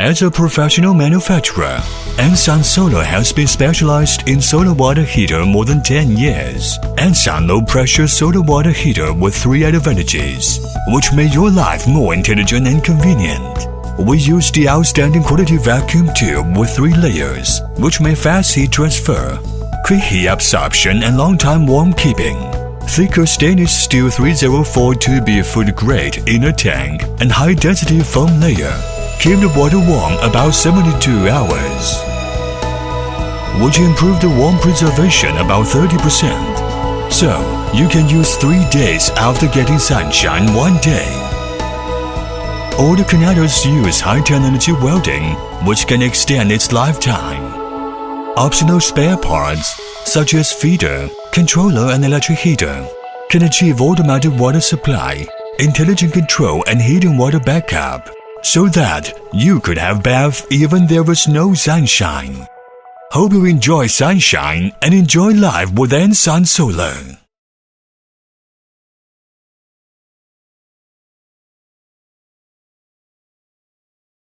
As a professional manufacturer, Anren Solar has been specialized in solar water heater more than 10 years. Anren low-pressure solar water heater with 3 advantages, which make your life more intelligent and convenient. We use the outstanding quality vacuum tube with 3 layers, which make fast heat transfer, quick heat absorption and long-time warm keeping. Thicker stainless steel 3042B food grade inner tank and high-density foam layer keep the water warm about 72 hours, which improve the warm preservation about 30%. So, you can use 3 days after getting sunshine 1 day. All the connectors use high-technology welding, which can extend its lifetime. Optional spare parts, such as feeder, controller and electric heater, can achieve automatic water supply, intelligent control and heating water backup, so that you could have bath even there was no sunshine. Hope you enjoy sunshine and enjoy life with Anren Solar.